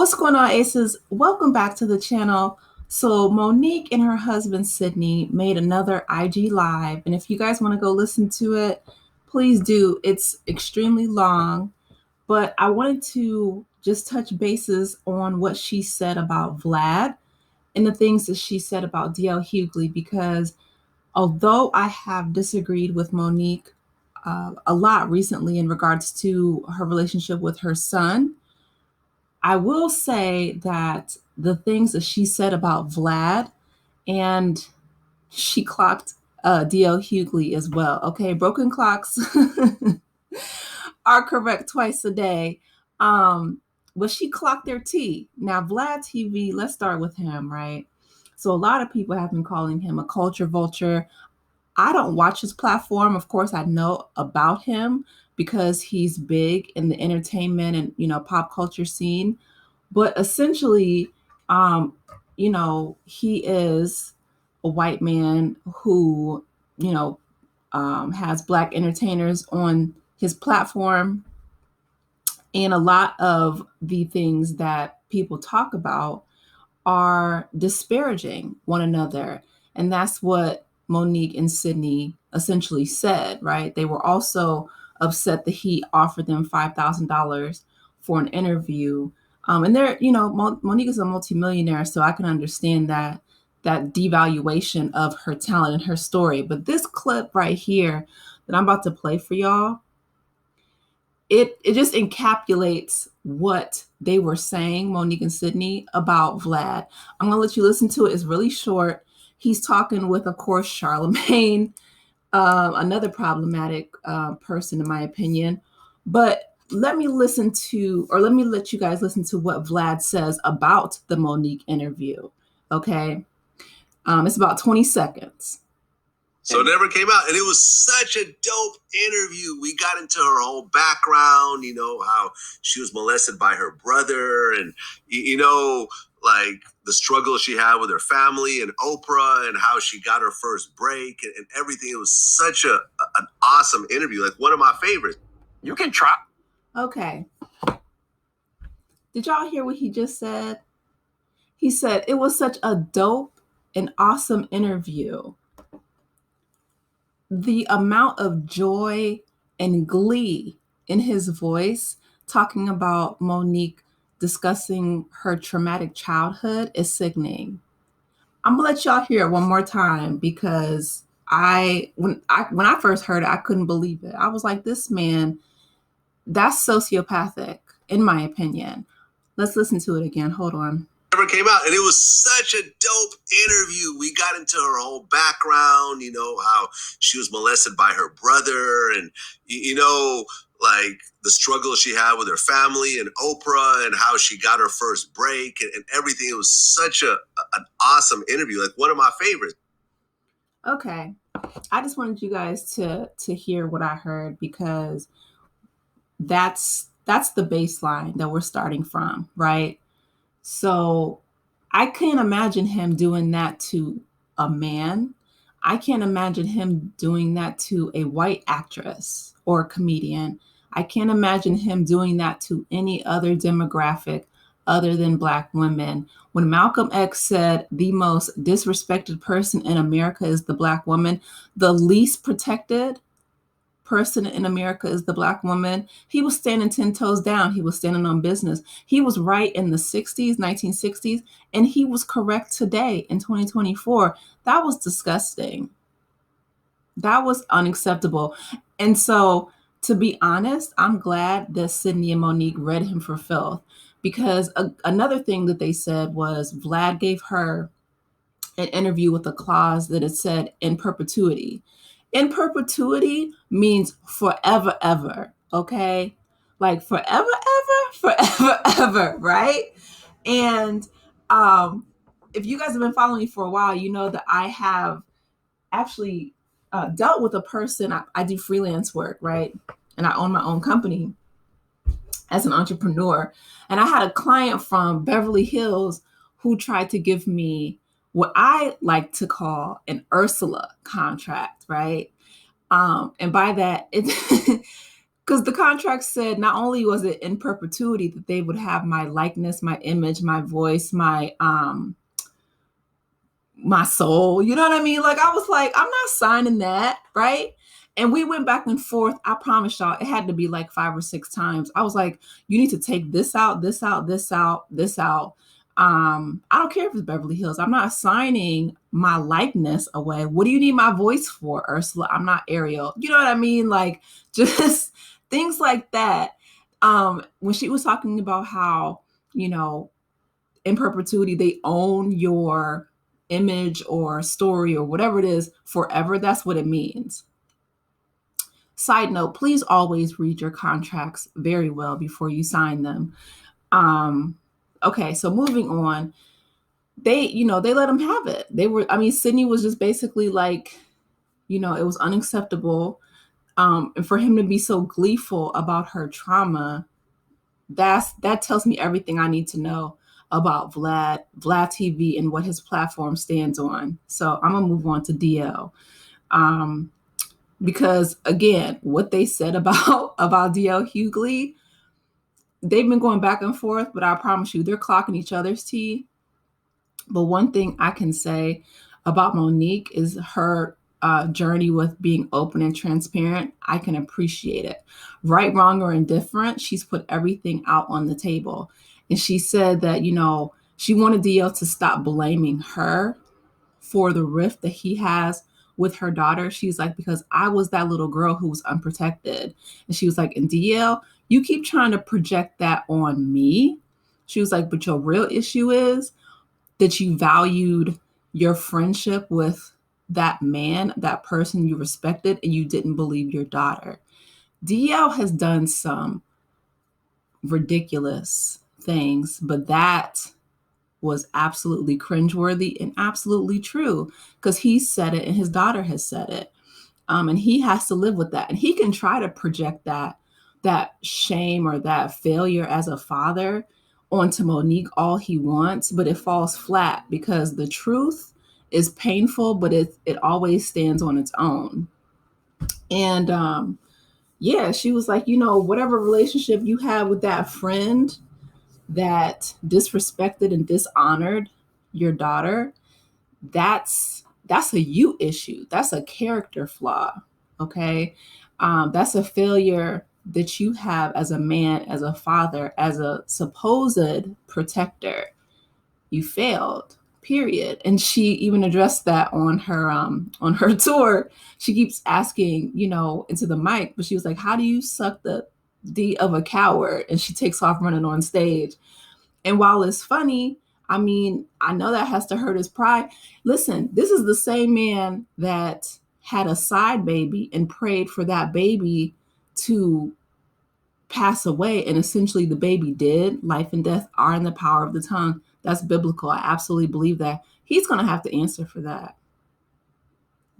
What's going on, Aces? Welcome back to the channel. So Monique and her husband Sydney made another IG live, and if you guys want to go listen to it, please do. It's extremely long, but I wanted to just touch bases on what she said about Vlad and the things that she said about DL Hughley, because although I have disagreed with Monique a lot recently in regards to her relationship with her son, I will say that the things that she said about Vlad, and she clocked DL Hughley as well. Okay, broken clocks are correct twice a day. But she clocked their T. Now, Vlad TV, let's start with him, right? So a lot of people have been calling him a culture vulture. I don't watch his platform. Of course, I know about him because he's big in the entertainment and pop culture scene. But essentially, um, he is a white man who, has black entertainers on his platform. And a lot of the things that people talk about are disparaging one another. And that's what Monique and Sydney essentially said, right? They were also upset that he offered them $5,000 for an interview. And they're, Monique is a multimillionaire, so I can understand that devaluation of her talent and her story. But this clip right here that I'm about to play for y'all, it just encapsulates what they were saying, Monique and Sydney, about Vlad. I'm gonna let you listen to it. It's really short. He's talking with, of course, Charlemagne, another problematic person, in my opinion. But let me let you guys listen to what Vlad says about the Monique interview. Okay, it's about 20 seconds. So it never came out. And it was such a dope interview. We got into her whole background, how she was molested by her brother and, like the struggle she had with her family and Oprah and how she got her first break and everything. It was such an awesome interview, like one of my favorites. You can try. Okay. Did y'all hear what he just said? He said it was such a dope and awesome interview. The amount of joy and glee in his voice talking about Monique discussing her traumatic childhood is sickening. I'm gonna let y'all hear it one more time because when I first heard it, I couldn't believe it. I was like, this man, that's sociopathic, in my opinion. Let's listen to it again. Hold on. Never came out. And it was such a dope interview. We got into her whole background, how she was molested by her brother and, like the struggle she had with her family and Oprah and how she got her first break and everything. It was such an awesome interview, like one of my favorites. Okay. I just wanted you guys to hear what I heard because that's the baseline that we're starting from, right? So I can't imagine him doing that to a man. I can't imagine him doing that to a white actress or a comedian. I can't imagine him doing that to any other demographic other than Black women. When Malcolm X said the most disrespected person in America is the Black woman, the least protected person in America is the Black woman, he was standing 10 toes down. He was standing on business. He was right in the 60s, 1960s, and he was correct today in 2024. That was disgusting. That was unacceptable. And so, to be honest, I'm glad that Sydney and Monique read him for filth, because another thing that they said was Vlad gave her an interview with a clause that it said in perpetuity. In perpetuity means forever, ever, okay? Like forever, ever, forever, ever, right? And if you guys have been following me for a while, you know that I have actually dealt with a person. I do freelance work, right? And I own my own company as an entrepreneur. And I had a client from Beverly Hills who tried to give me what I like to call an Ursula contract, right? And by that, Because the contract said not only was it in perpetuity that they would have my likeness, my image, my voice, my soul. You know what I mean? Like, I was like, I'm not signing that, right? And we went back and forth. I promise y'all, it had to be like 5 or 6 times. I was like, you need to take this out, this out, this out, this out. I don't care if it's Beverly Hills. I'm not signing my likeness away. What do you need my voice for, Ursula? I'm not Ariel. You know what I mean? Like, just things like that. When she was talking about how, you know, in perpetuity, they own your image or story or whatever it is forever. That's what it means. Side note, please always read your contracts very well before you sign them. Okay, so moving on. They let them have it. Sydney was just basically like, it was unacceptable. And for him to be so gleeful about her trauma, that tells me everything I need to know about Vlad TV, and what his platform stands on. So I'm gonna move on to DL, because again, what they said about DL Hughley, they've been going back and forth, but I promise you, they're clocking each other's tea. But one thing I can say about Monique is her journey with being open and transparent. I can appreciate it. Right, wrong, or indifferent, she's put everything out on the table. And she said that, she wanted DL to stop blaming her for the rift that he has with her daughter. She's like, because I was that little girl who was unprotected. And she was like, and DL, you keep trying to project that on me. She was like, but your real issue is that you valued your friendship with that man, that person you respected, and you didn't believe your daughter. DL has done some ridiculous things, but that was absolutely cringeworthy and absolutely true, because he said it and his daughter has said it. And he has to live with that. And he can try to project that shame or that failure as a father onto Monique all he wants, but it falls flat, because the truth is painful, but it always stands on its own. And yeah, she was like, whatever relationship you have with that friend that disrespected and dishonored your daughter, that's a you issue. That's a character flaw. Okay. That's a failure that you have as a man, as a father, as a supposed protector. You failed, period. And she even addressed that on her tour. She keeps asking, into the mic, but she was like, how do you suck the D of a coward? And she takes off running on stage. And while it's funny, I know that has to hurt his pride. Listen, this is the same man that had a side baby and prayed for that baby to pass away. And essentially the baby did. Life and death are in the power of the tongue. That's biblical. I absolutely believe that. He's going to have to answer for that.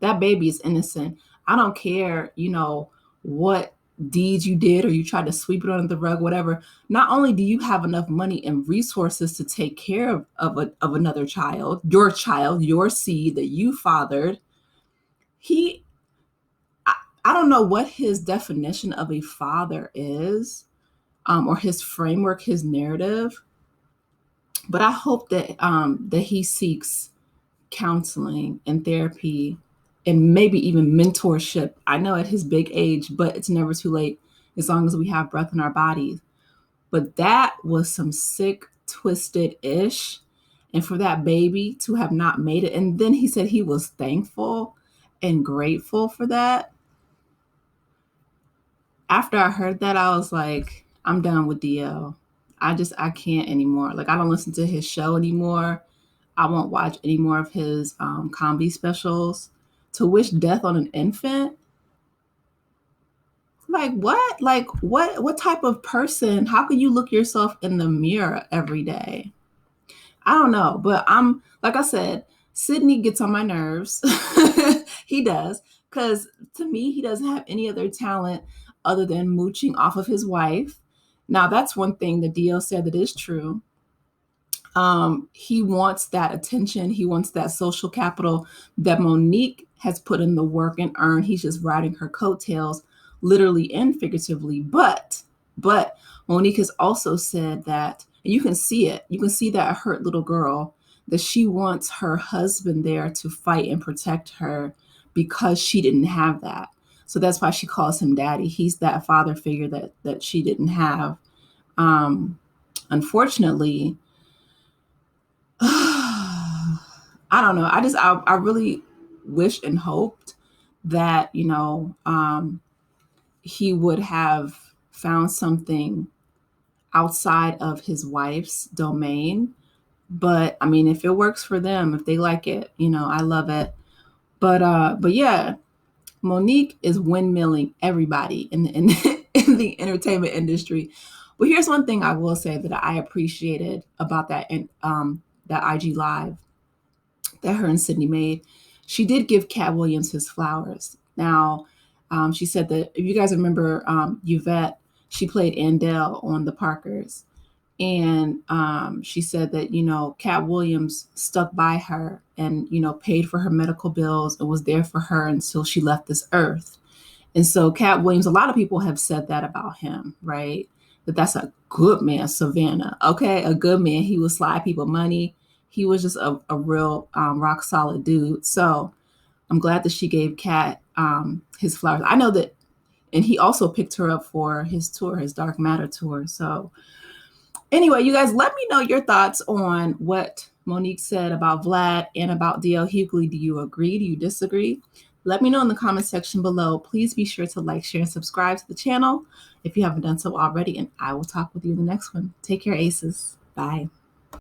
That baby is innocent. I don't care, what deeds you did, or you tried to sweep it under the rug, whatever. Not only do you have enough money and resources to take care of another child, your seed that you fathered, I don't know what his definition of a father is, or his framework, his narrative, but I hope that he seeks counseling and therapy and maybe even mentorship. I know at his big age, but it's never too late as long as we have breath in our bodies. But that was some sick, twisted ish. And for that baby to have not made it. And then he said he was thankful and grateful for that. After I heard that, I was like, I'm done with DL. I can't anymore. Like, I don't listen to his show anymore. I won't watch any more of his comedy specials. To wish death on an infant? Like what? Like what type of person? How can you look yourself in the mirror every day? I don't know, but like I said, Sydney gets on my nerves. He does, because to me, he doesn't have any other talent other than mooching off of his wife. Now, that's one thing that DL said that is true. He wants that attention. He wants that social capital that Monique has put in the work and earned. He's just riding her coattails literally and figuratively. But Monique has also said that, and you can see it, you can see that hurt little girl, that she wants her husband there to fight and protect her because she didn't have that. So that's why she calls him daddy. He's that father figure that she didn't have. Unfortunately, I don't know. I really wished and hoped that, he would have found something outside of his wife's domain. But I mean, if it works for them, if they like it, I love it. But yeah, Monique is windmilling everybody in in the entertainment industry. But here's one thing I will say that I appreciated about that IG live that her and Sydney made. She did give Cat Williams his flowers. Now, she said that if you guys remember Yvette, she played Andell on The Parkers. And she said that, Cat Williams stuck by her and, paid for her medical bills and was there for her until she left this earth. And so Cat Williams, a lot of people have said that about him, right? That's a good man, Savannah. Okay, a good man. He would slide people money. He was just a real rock solid dude. So I'm glad that she gave Cat his flowers. I know that, and he also picked her up for his tour, his Dark Matter tour. So anyway, you guys, let me know your thoughts on what Monique said about Vlad and about DL Hughley. Do you agree? Do you disagree? Let me know in the comment section below. Please be sure to like, share, and subscribe to the channel if you haven't done so already. And I will talk with you in the next one. Take care, aces. Bye.